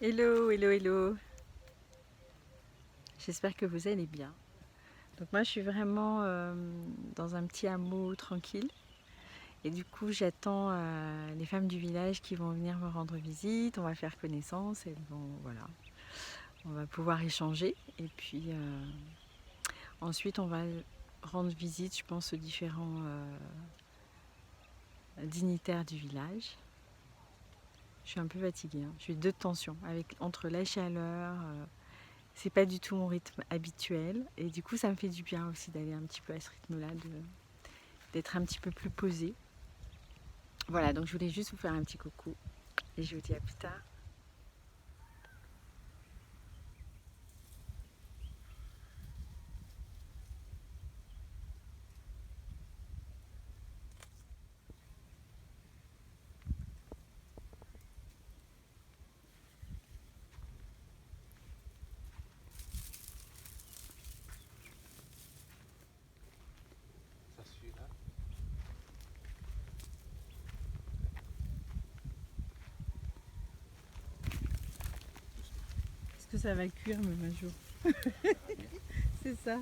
Hello, hello, hello. J'espère que vous allez bien. Donc moi je suis vraiment dans un petit hameau tranquille. Et du coup j'attends les femmes du village qui vont venir me rendre visite. On va faire connaissance et voilà. On va pouvoir échanger. Et puis ensuite on va rendre visite, je pense, aux différents dignitaires du village. Je suis un peu fatiguée, hein. Je suis de tension entre la chaleur. C'est pas du tout mon rythme habituel et du coup ça me fait du bien aussi d'aller un petit peu à ce rythme-là, d'être un petit peu plus posée. Voilà, donc je voulais juste vous faire un petit coucou et je vous dis à plus tard. Ça suit là. Est-ce que ça va cuire même un jour? C'est ça.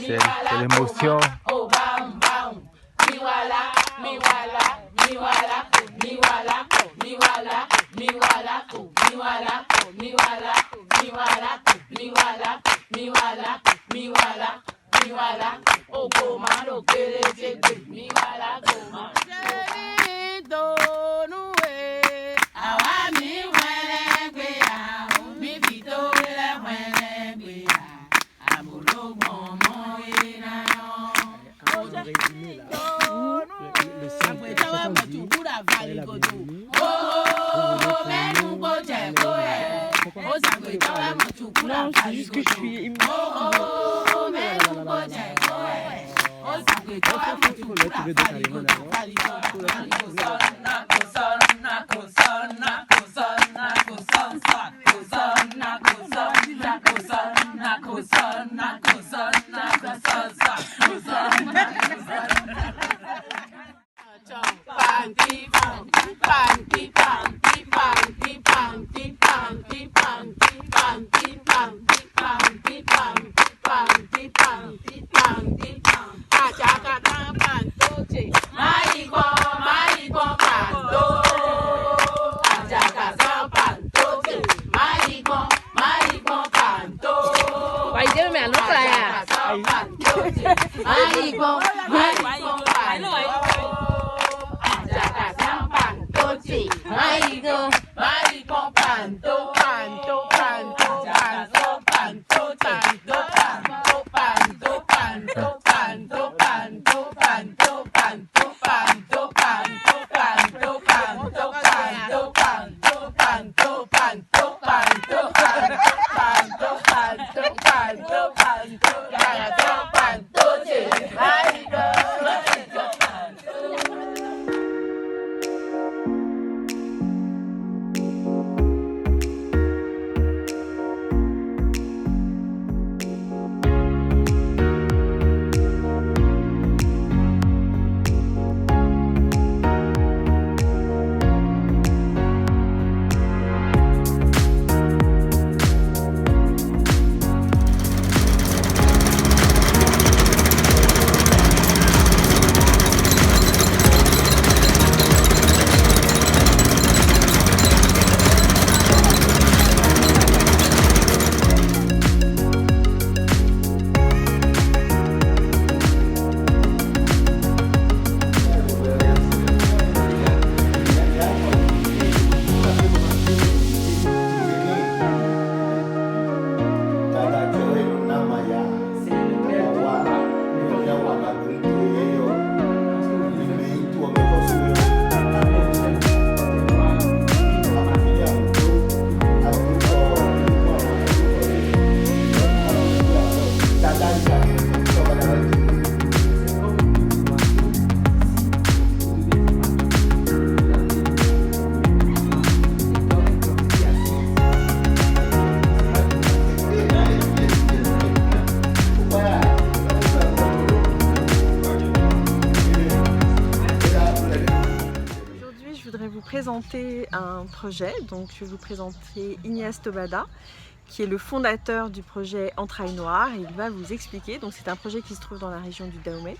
C'est l'émotion. Non, c'est juste que je suis Maricón, Présenter un projet, donc je vais vous présenter Ignace Tobada qui est le fondateur du projet Entrailles Noires. Il va vous expliquer, donc c'est un projet qui se trouve dans la région du Dahomey,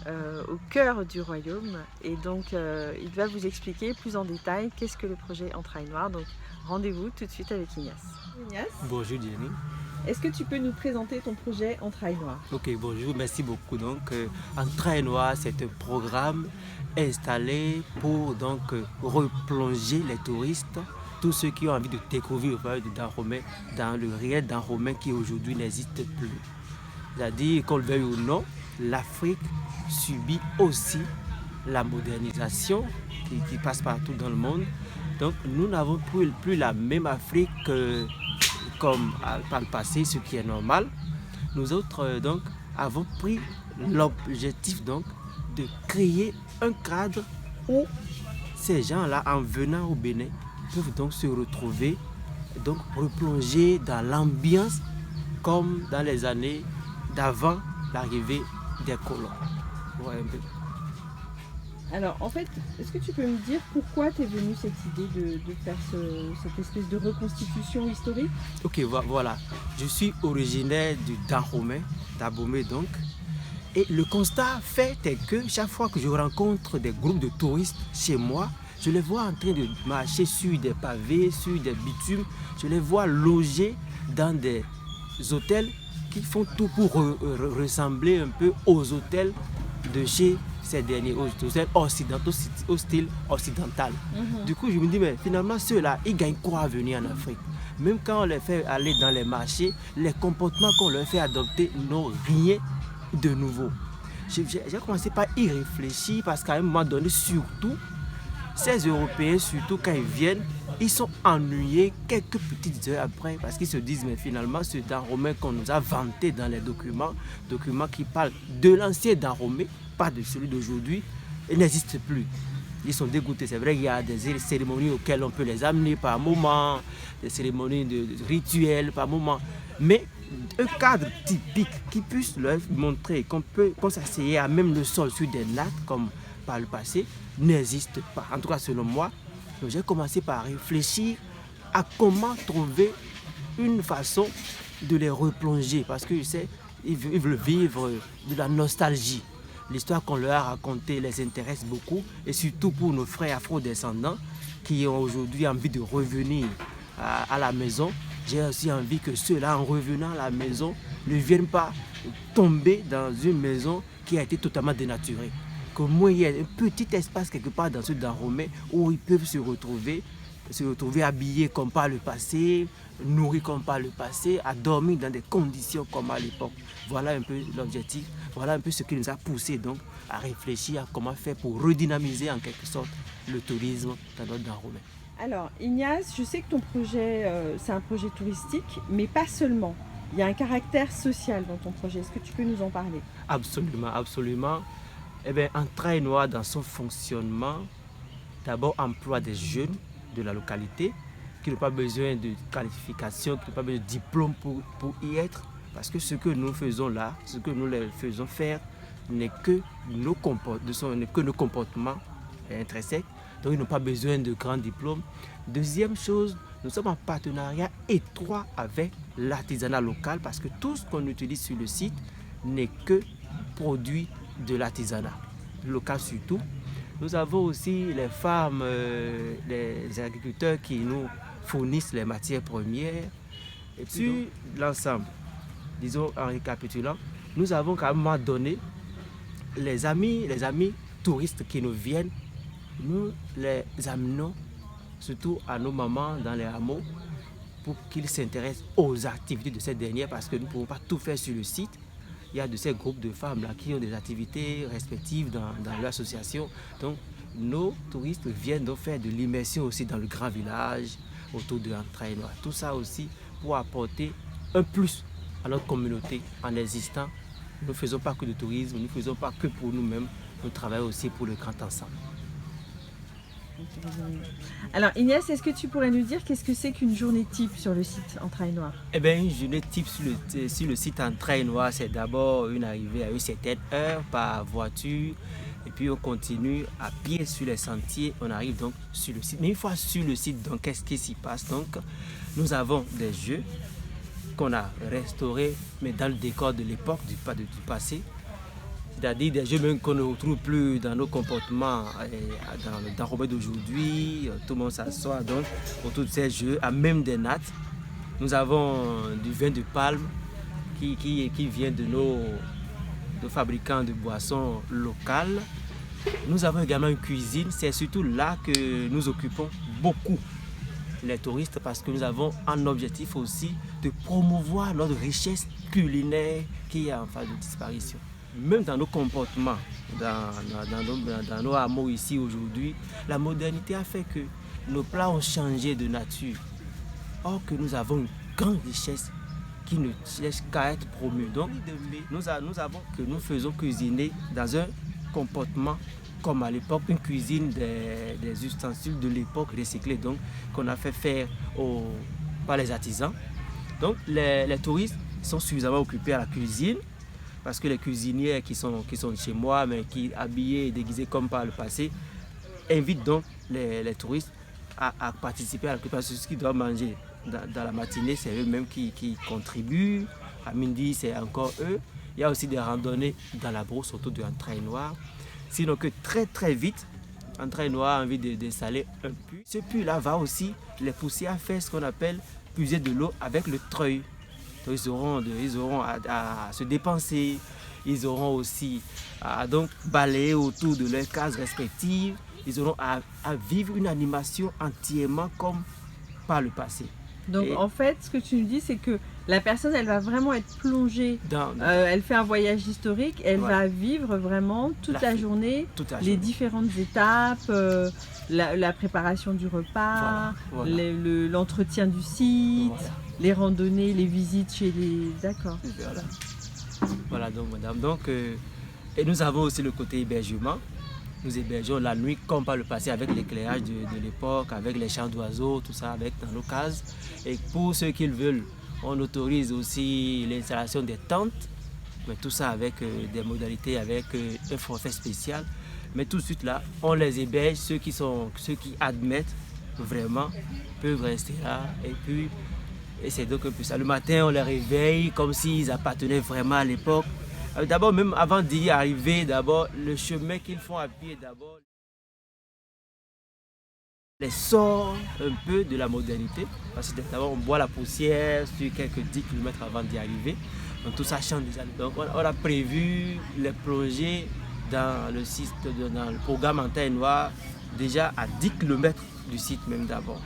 au cœur du royaume, et donc il va vous expliquer plus en détail qu'est-ce que le projet Entrailles Noires. Donc rendez-vous tout de suite avec Ignace. Ignace, bonjour Jenny. Est-ce que tu peux nous présenter ton projet Entrailles Noires? Ok, bonjour, merci beaucoup. Donc, Entrailles Noires, c'est un programme installé pour donc replonger les touristes, tous ceux qui ont envie de découvrir le royaume de Dahomey dans le réel Dahomey qui aujourd'hui n'existe plus. C'est-à-dire, qu'on le veuille ou non, l'Afrique subit aussi la modernisation qui passe partout dans le monde. Donc, nous n'avons plus la même Afrique comme par le passé, ce qui est normal. Nous autres donc avons pris l'objectif donc de créer un cadre où ces gens-là, en venant au Bénin, peuvent donc se retrouver, donc replonger dans l'ambiance comme dans les années d'avant l'arrivée des colons. Ouais, un peu. Alors en fait, est-ce que tu peux me dire pourquoi t'es venue cette idée de faire cette espèce de reconstitution historique? Ok, voilà. Je suis originaire du Dahomey, d'Abomey donc. Et le constat fait est que chaque fois que je rencontre des groupes de touristes chez moi, je les vois en train de marcher sur des pavés, sur des bitumes. Je les vois loger dans des hôtels qui font tout pour ressembler un peu aux hôtels de chez ces derniers, aux hôtels occidentaux, au style occidental. Du coup, je me dis, mais finalement, ceux-là, ils gagnent quoi à venir en Afrique? Même quand on les fait aller dans les marchés, les comportements qu'on leur fait adopter n'ont rien de nouveau. J'ai commencé par y réfléchir parce qu'à un moment donné, surtout, ces Européens, surtout quand ils viennent, ils sont ennuyés quelques petites heures après parce qu'ils se disent mais finalement ce Dahomey qu'on nous a vanté dans les documents qui parlent de l'ancien Dahomey, pas de celui d'aujourd'hui, il n'existe plus. Ils sont dégoûtés. C'est vrai qu'il y a des cérémonies auxquelles on peut les amener par moment, des cérémonies de rituels par moment, mais un cadre typique qui puisse leur montrer qu'on s'asseyait à même le sol sur des nattes comme par le passé n'existe pas. En tout cas selon moi, j'ai commencé par réfléchir à comment trouver une façon de les replonger parce que je sais, ils veulent vivre de la nostalgie. L'histoire qu'on leur a racontée les intéresse beaucoup et surtout pour nos frères afro-descendants qui ont aujourd'hui envie de revenir à la maison. J'ai aussi envie que ceux-là, en revenant à la maison, ne viennent pas tomber dans une maison qui a été totalement dénaturée. Qu'au moins il y ait un petit espace quelque part dans ce Dahomey où ils peuvent se retrouver habillés comme par le passé, nourris comme par le passé, à dormir dans des conditions comme à l'époque. Voilà un peu l'objectif, voilà un peu ce qui nous a poussé donc à réfléchir à comment faire pour redynamiser en quelque sorte le tourisme dans notre Dahomey. Alors, Ignace, je sais que ton projet, c'est un projet touristique, mais pas seulement. Il y a un caractère social dans ton projet. Est-ce que tu peux nous en parler? Absolument, absolument. Eh bien, Entrailles Noires, dans son fonctionnement, d'abord emploie des jeunes de la localité qui n'ont pas besoin de qualification, qui n'ont pas besoin de diplôme pour y être. Parce que ce que nous faisons là, ce que nous les faisons faire, n'est que nos comportements intrinsèques. Donc, ils n'ont pas besoin de grands diplômes. Deuxième chose, nous sommes en partenariat étroit avec l'artisanat local parce que tout ce qu'on utilise sur le site n'est que produit de l'artisanat local surtout. Nous avons aussi les femmes, les agriculteurs qui nous fournissent les matières premières. Et puis, sur l'ensemble, disons en récapitulant, nous avons quand même donné les amis touristes qui nous viennent, nous les amenons surtout à nos mamans dans les hameaux pour qu'ils s'intéressent aux activités de ces dernières parce que nous ne pouvons pas tout faire sur le site. Il y a de ces groupes de femmes là qui ont des activités respectives dans leur association. Donc, nos touristes viennent donc faire de l'immersion aussi dans le grand village autour de Entrailles Noires. Tout ça aussi pour apporter un plus à notre communauté en existant. Nous ne faisons pas que de tourisme, nous ne faisons pas que pour nous-mêmes, nous travaillons aussi pour le grand ensemble. Alors Ignace, est-ce que tu pourrais nous dire qu'est-ce que c'est qu'une journée type sur le site Entrailles Noires? Eh bien, une journée type sur le site Entrailles Noires, c'est d'abord une arrivée à une certaine heure par voiture. Et puis on continue à pied sur les sentiers, on arrive donc sur le site. Mais une fois sur le site, donc qu'est-ce qui s'y passe? Donc, nous avons des jeux qu'on a restaurés, mais dans le décor de l'époque, du passé. C'est-à-dire des jeux même qu'on ne retrouve plus dans nos comportements dans le Dahomey d'aujourd'hui. Tout le monde s'assoit donc autour de ces jeux, à même des nattes. Nous avons du vin de palme qui vient de nos fabricants de boissons locales. Nous avons également une cuisine. C'est surtout là que nous occupons beaucoup les touristes parce que nous avons un objectif aussi de promouvoir notre richesse culinaire qui est en phase de disparition. Même dans nos comportements, dans nos hameaux ici aujourd'hui, la modernité a fait que nos plats ont changé de nature. Or que nous avons une grande richesse qui ne cherche qu'à être promue. Donc, nous faisons cuisiner dans un comportement comme à l'époque, une cuisine des ustensiles de l'époque recyclés, donc qu'on a fait faire par les artisans. Donc, les touristes sont suffisamment occupés à la cuisine. Parce que les cuisinières qui sont chez moi, mais qui habillées et déguisées comme par le passé, invitent donc les touristes à participer à la préparation de ce qu'ils doivent manger. Dans la matinée, c'est eux-mêmes qui contribuent. À midi, c'est encore eux. Il y a aussi des randonnées dans la brousse autour de Entrailles Noires. Sinon que très très vite, Entrailles Noires a envie d'installer un puits. Ce puits-là va aussi les pousser à faire ce qu'on appelle puiser de l'eau avec le treuil. Donc, ils auront à se dépenser, ils auront aussi à donc balayer autour de leurs cases respectives, ils auront à vivre une animation entièrement comme par le passé. Donc en fait, ce que tu nous dis, c'est que la personne, elle va vraiment être plongée, elle fait un voyage historique, elle va vivre vraiment toute la journée, les différentes étapes, la préparation du repas, l'entretien du site, les randonnées, les visites chez les... D'accord. Voilà donc madame. Donc, et nous avons aussi le côté hébergement. Nous hébergeons la nuit comme par le passé avec l'éclairage de l'époque, avec les chants d'oiseaux, tout ça avec dans nos cases. Et pour ceux qui le veulent, on autorise aussi l'installation des tentes, mais tout ça avec des modalités, avec un forfait spécial. Mais tout de suite là, on les héberge, ceux qui admettent vraiment peuvent rester là. Et puis, c'est donc un peu ça. Le matin, on les réveille comme s'ils appartenaient vraiment à l'époque. D'abord, même avant d'y arriver, d'abord, le chemin qu'ils font à pied, d'abord. les sort un peu de la modernité. Parce que d'abord, on boit la poussière sur quelques 10 km avant d'y arriver. Donc tout ça change déjà. Donc on a prévu les projets dans le site, dans le programme Antenne Noire, déjà à 10 km du site même d'abord.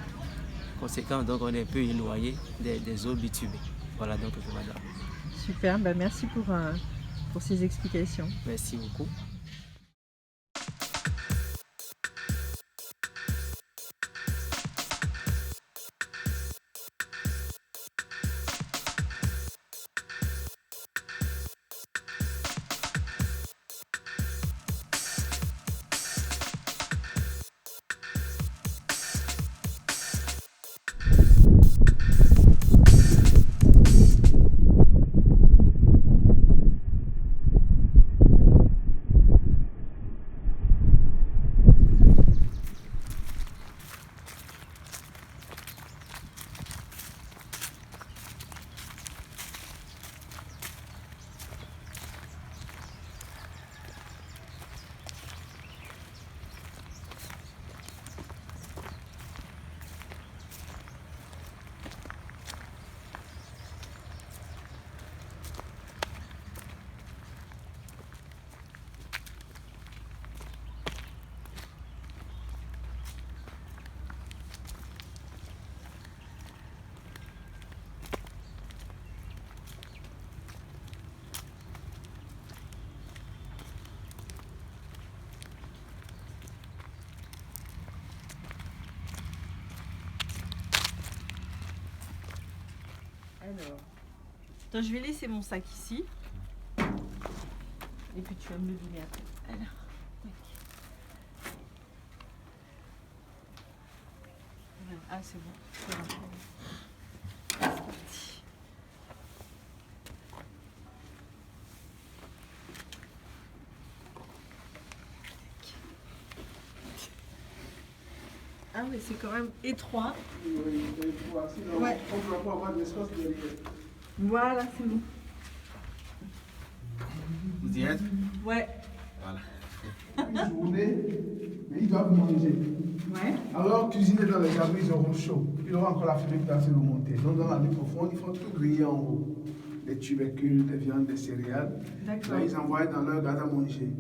Conséquent, donc on est un peu éloigné des eaux bitumées. Voilà donc madame. Super, bah merci pour ces explications. Merci beaucoup. Alors, attends, je vais laisser mon sac ici. Et puis tu vas me le donner après. Alors, tac. Voilà. Ah, c'est bon. C'est bon. C'est parti. Ah oui, c'est quand même étroit. Oui, sinon, Ouais. on ne va pas avoir d'espace derrière. Voilà, c'est bon. Vous y êtes? Ouais. Voilà. Une journée, mais ils doivent manger. Ouais. Alors, cuisiner dans les abris, ils auront chaud. Il aura encore la fumée qui va se remonter. Donc, dans la nuit profonde, ils font tout griller en haut. Des tubercules, des viandes, des céréales. D'accord. Là, ils envoient dans leur garde à manger.